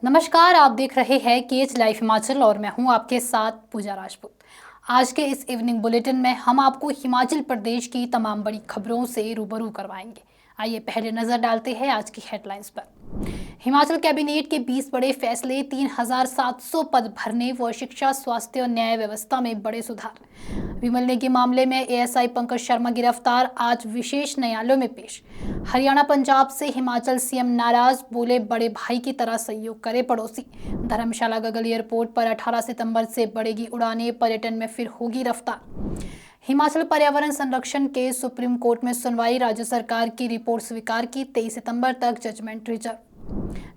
नमस्कार, आप देख रहे हैं केज लाइफ हिमाचल और मैं हूं आपके साथ पूजा राजपूत। आज के इस इवनिंग बुलेटिन में हम आपको हिमाचल प्रदेश की तमाम बड़ी खबरों से रूबरू करवाएंगे। आइए पहले नजर डालते हैं आज की हेडलाइंस पर। हिमाचल कैबिनेट के 20 बड़े फैसले, 3,700 पद भरने व शिक्षा, स्वास्थ्य और न्याय व्यवस्था में बड़े सुधार। विमल नेगी मामले में एएसआई पंकज शर्मा गिरफ्तार, आज विशेष न्यायालयों में पेश। हरियाणा पंजाब से हिमाचल सीएम नाराज, बोले बड़े भाई की तरह सहयोग करे पड़ोसी। धर्मशाला गगल एयरपोर्ट पर 18 सितंबर से बढ़ेगी उड़ानें, पर्यटन में फिर होगी रफ्तार। हिमाचल पर्यावरण संरक्षण के सुप्रीम कोर्ट में सुनवाई, राज्य सरकार की रिपोर्ट स्वीकार की, 23 सितंबर तक जजमेंट रिजर्व।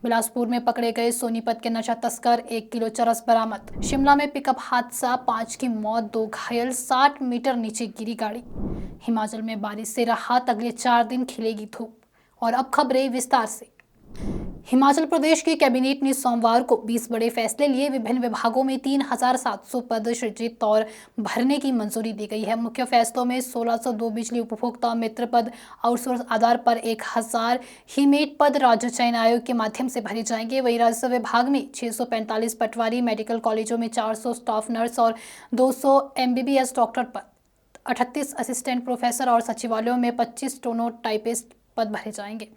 बिलासपुर में पकड़े गए सोनीपत के नशा तस्कर, 1 किलो चरस बरामद। शिमला में पिकअप हादसा, 5 की मौत, 2 घायल, 60 मीटर नीचे गिरी गाड़ी। हिमाचल में बारिश से राहत, अगले 4 दिन खिलेगी धूप। और अब खबरें विस्तार से। हिमाचल प्रदेश की कैबिनेट ने सोमवार को 20 बड़े फैसले लिए। विभिन्न विभागों में 3,700 पद सृजित और भरने की मंजूरी दी गई है। मुख्य फैसलों में 1602 बिजली उपभोक्ता मित्र पद आउटसोर्स आधार पर 1000 हीमेट पद राज्य चयन आयोग के माध्यम से भरे जाएंगे। वहीं राजस्व विभाग में 645 पटवारी, मेडिकल कॉलेजों में 400 स्टाफ नर्स और 200 एमबीबीएस डॉक्टर पद, 38 असिस्टेंट प्रोफेसर और सचिवालयों में 25 स्टोनो टाइपिस्ट पद भरे जाएंगे।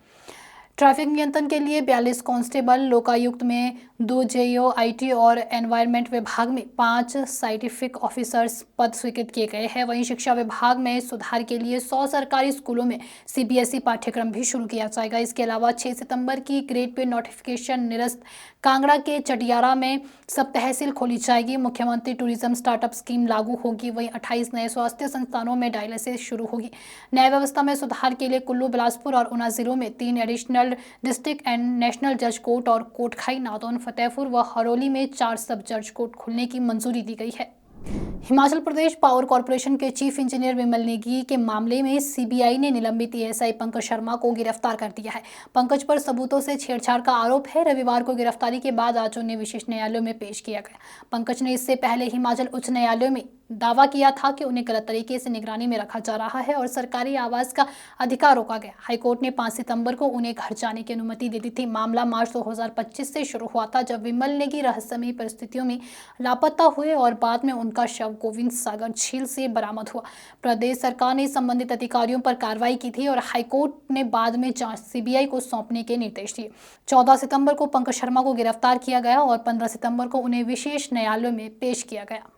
ट्रैफिक नियंत्रण के लिए 42 कांस्टेबल, लोकायुक्त में 2 जेईओ, आईटी और एनवायरमेंट विभाग में 5 साइंटिफिक ऑफिसर्स पद स्वीकृत किए गए हैं। वहीं शिक्षा विभाग में सुधार के लिए 100 सरकारी स्कूलों में सीबीएसई पाठ्यक्रम भी शुरू किया जाएगा। इसके अलावा 6 सितंबर की ग्रेड पे नोटिफिकेशन निरस्त। कांगड़ा के चटियारा में सब तहसील खोली जाएगी। मुख्यमंत्री टूरिज्म स्टार्टअप स्कीम लागू होगी। वहीं 28 नए स्वास्थ्य संस्थानों में डायलिसिस शुरू होगी। न्याय व्यवस्था में सुधार के लिए कुल्लू, बिलासपुर और ऊना जिलों में 3 एडिशनल डिस्ट्रिक्ट एंड नेशनल जज कोर्ट और कोटखाई, नादौन, फतेहपुर व हरोली में 4 सब जज कोर्ट खोलने की मंजूरी दी गई है। हिमाचल प्रदेश पावर कॉर्पोरेशन के चीफ इंजीनियर विमल नेगी के मामले में सीबीआई ने निलंबित एएसआई पंकज शर्मा को गिरफ्तार कर दिया है। पंकज पर सबूतों से छेड़छाड़ का आरोप है। रविवार को गिरफ्तारी के बाद आज उन्हें विशेष न्यायालय में पेश किया गया। पंकज ने इससे पहले हिमाचल उच्च न्यायालय में दावा किया था कि उन्हें गलत तरीके से निगरानी में रखा जा रहा है और सरकारी आवास का अधिकार रोका गया। हाईकोर्ट ने 5 सितंबर को उन्हें घर जाने की अनुमति दे दी थी। मामला मार्च 2025 से शुरू हुआ था, जब विमल नेगी रहस्यमयी परिस्थितियों में लापता हुए और बाद में उनका शव गोविंद सागर झील से बरामद हुआ। प्रदेश सरकार ने संबंधित अधिकारियों पर कार्रवाई की थी और हाईकोर्ट ने बाद में जांच सीबीआई को सौंपने के निर्देश दिए। 14 सितंबर को पंकज शर्मा को गिरफ्तार किया गया और 15 सितंबर को उन्हें विशेष न्यायालय में पेश किया गया।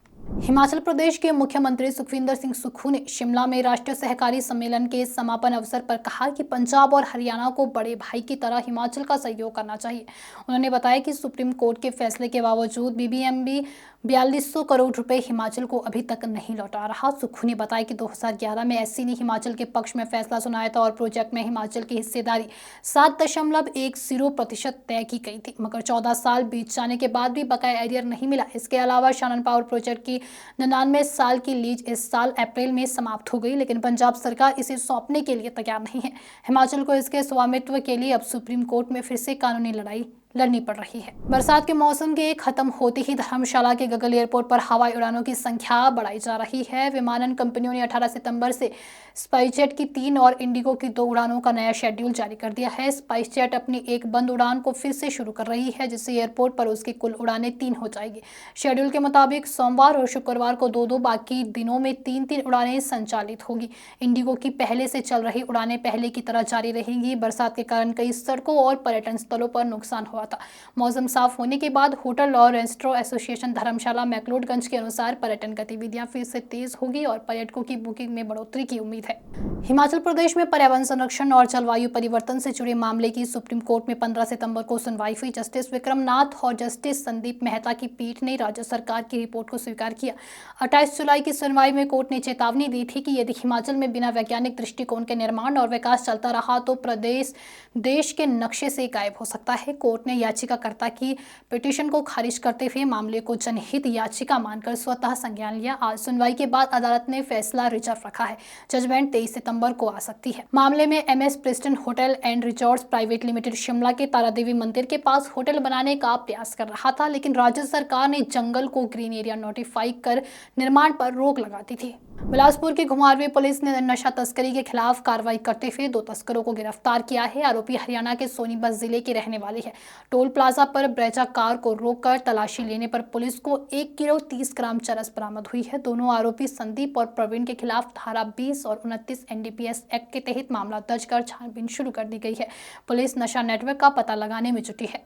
हिमाचल प्रदेश के मुख्यमंत्री सुखविंदर सिंह सुक्खू ने शिमला में राष्ट्रीय सहकारी सम्मेलन के समापन अवसर पर कहा कि पंजाब और हरियाणा को बड़े भाई की तरह हिमाचल का सहयोग करना चाहिए। उन्होंने बताया कि सुप्रीम कोर्ट के फैसले के बावजूद बीबीएमबी 4200 करोड़ रुपए हिमाचल को अभी तक नहीं लौटा रहा। सुक्खू ने बताया कि 2011 में एससी ने हिमाचल के पक्ष में फैसला सुनाया था और प्रोजेक्ट में हिमाचल की हिस्सेदारी 7.10% तय की गई थी, मगर 14 साल बीत जाने के बाद भी बकाया एरियर नहीं मिला। इसके अलावा शानन पावर प्रोजेक्ट की 99 साल की लीज इस साल अप्रैल में समाप्त हो गई, लेकिन पंजाब सरकार इसे सौंपने के लिए तैयार नहीं है। हिमाचल को इसके स्वामित्व के लिए अब सुप्रीम कोर्ट में फिर से कानूनी लड़ाई लड़नी पड़ रही है। बरसात के मौसम के खत्म होते ही धर्मशाला के गगल एयरपोर्ट पर हवाई उड़ानों की संख्या बढ़ाई जा रही है। विमानन कंपनियों ने 18 सितंबर से स्पाइसजेट की 3 और इंडिगो की 2 उड़ानों का नया शेड्यूल जारी कर दिया है। स्पाइसजेट अपनी एक बंद उड़ान को फिर से शुरू कर रही है, जिससे एयरपोर्ट पर उसकी कुल उड़ानें 3 हो जाएगी। शेड्यूल के मुताबिक सोमवार और शुक्रवार को 2-2, बाकी दिनों में 3-3 उड़ानें संचालित होगी। इंडिगो की पहले से चल रही उड़ानें पहले की तरह जारी रहेंगी। बरसात के कारण कई सड़कों और पर्यटन स्थलों पर नुकसान हुआ था। मौसम साफ होने के बाद होटल और रेस्टोरेंट एसोसिएशन धर्मशाला मैक्लोडगंज के अनुसार पर्यटन गतिविधियां फिर से तेज होगी और पर्यटकों की बुकिंग में बढ़ोतरी की उम्मीद है। हिमाचल प्रदेश में पर्यावरण संरक्षण और जलवायु परिवर्तन से जुड़े मामले की सुप्रीम कोर्ट में 15 सितंबर को सुनवाई हुई। जस्टिस विक्रम नाथ और जस्टिस संदीप मेहता की पीठ ने राज्य सरकार की रिपोर्ट को स्वीकार किया। 28 जुलाई की सुनवाई में कोर्ट ने चेतावनी दी थी कि यदि हिमाचल में बिना वैज्ञानिक दृष्टिकोण के निर्माण और विकास चलता रहा तो प्रदेश देश के नक्शे से गायब हो सकता है। कोर्ट ने याचिकाकर्ता की पिटीशन को खारिज करते हुए मामले को जनहित याचिका मानकर स्वतः संज्ञान लिया। आज सुनवाई के बाद अदालत ने फैसला रिजर्व रखा है। जजमेंट 23 सितंबर को आ सकती है। मामले में MS Pristine hotel and resorts private limited Shimla के तारादेवी मंदिर के पास होटल बनाने का प्रयास कर रहा था, लेकिन राज्य सरकार ने जंगल को ग्रीन एरिया नोटिफाई कर निर्माण पर रोक लगा दी थी। बिलासपुर की घुमारवीं पुलिस ने नशा तस्करी के खिलाफ कार्रवाई करते हुए 2 तस्करों को गिरफ्तार किया है। आरोपी हरियाणा के सोनीपत जिले के रहने वाले हैं। टोल प्लाजा पर ब्रेजा कार को रोककर तलाशी लेने पर पुलिस को 1 किलो 30 ग्राम चरस बरामद हुई है। दोनों आरोपी संदीप और प्रवीण के खिलाफ धारा 20 और 29 एनडीपीएस एक्ट के तहत मामला दर्ज कर छानबीन शुरू कर दी गई है। पुलिस नशा नेटवर्क का पता लगाने में जुटी है।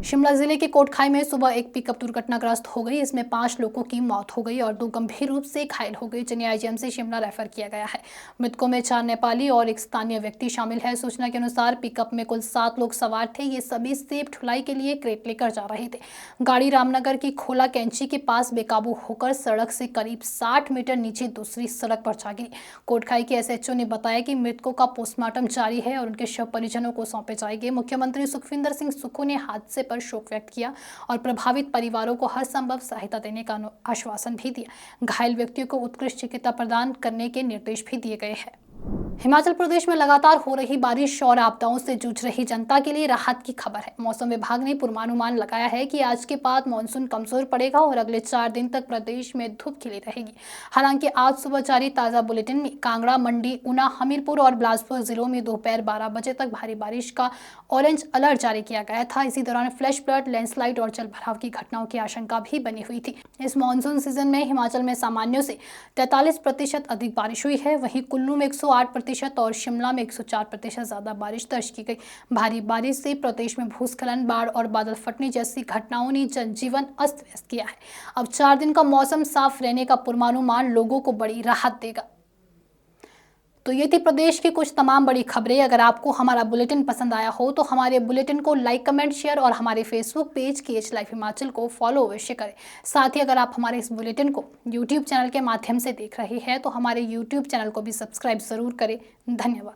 शिमला जिले के कोटखाई में सुबह एक पिकअप दुर्घटनाग्रस्त हो गई। इसमें 5 लोगों की मौत हो गई और 2 गंभीर रूप से घायल हो गए, जिन्हें आईजीएमसी शिमला रेफर किया गया है। मृतकों में 4 नेपाली और एक स्थानीय व्यक्ति शामिल है। सूचना के अनुसार पिकअप में कुल 7 लोग सवार थे। ये सभी सेब ढुलाई के लिए क्रेट लेकर जा रहे थे। गाड़ी रामनगर की खोला कैंची के पास बेकाबू होकर सड़क से करीब 60 मीटर नीचे दूसरी सड़क पर जा गिरी। कोटखाई के एसएचओ ने बताया कि मृतकों का पोस्टमार्टम जारी है और उनके शव परिजनों को सौंपे जाएंगे। मुख्यमंत्री सुखविंदर सिंह सुक्खू ने हादसे पर शोक व्यक्त किया और प्रभावित परिवारों को हर संभव सहायता देने का आश्वासन भी दिया। घायल व्यक्तियों को उत्कृष्ट चिकित्सा प्रदान करने के निर्देश भी दिए गए हैं। हिमाचल प्रदेश में लगातार हो रही बारिश और आपदाओं से जूझ रही जनता के लिए राहत की खबर है। मौसम विभाग ने पूर्वानुमान लगाया है कि आज के बाद मानसून कमजोर पड़ेगा और अगले 4 दिन तक प्रदेश में धूप खिली रहेगी। हालांकि आज सुबह जारी ताजा बुलेटिन में कांगड़ा, मंडी, ऊना, हमीरपुर और बिलासपुर जिलों में दोपहर 12 बजे तक भारी बारिश का ऑरेंज अलर्ट जारी किया गया था। इसी दौरान फ्लैश फ्लड, लैंडस्लाइड और जल भराव की घटनाओं की आशंका भी बनी हुई थी। इस मानसून सीजन में हिमाचल में सामान्य से 43% अधिक बारिश हुई है। वहीं कुल्लू में 108% और शिमला में 104% ज्यादा बारिश दर्ज की गई। भारी बारिश से प्रदेश में भूस्खलन, बाढ़ और बादल फटने जैसी घटनाओं ने जनजीवन अस्त व्यस्त किया है। अब 4 दिन का मौसम साफ रहने का पूर्वानुमान लोगों को बड़ी राहत देगा। तो ये थी प्रदेश की कुछ तमाम बड़ी खबरें। अगर आपको हमारा बुलेटिन पसंद आया हो तो हमारे बुलेटिन को लाइक, कमेंट, शेयर और हमारे Facebook page KH life Himachal को फॉलो अवश्य करें। साथ ही अगर आप हमारे इस बुलेटिन को यूट्यूब चैनल के माध्यम से देख रहे हैं तो हमारे यूट्यूब चैनल को भी सब्सक्राइब जरूर करें। धन्यवाद।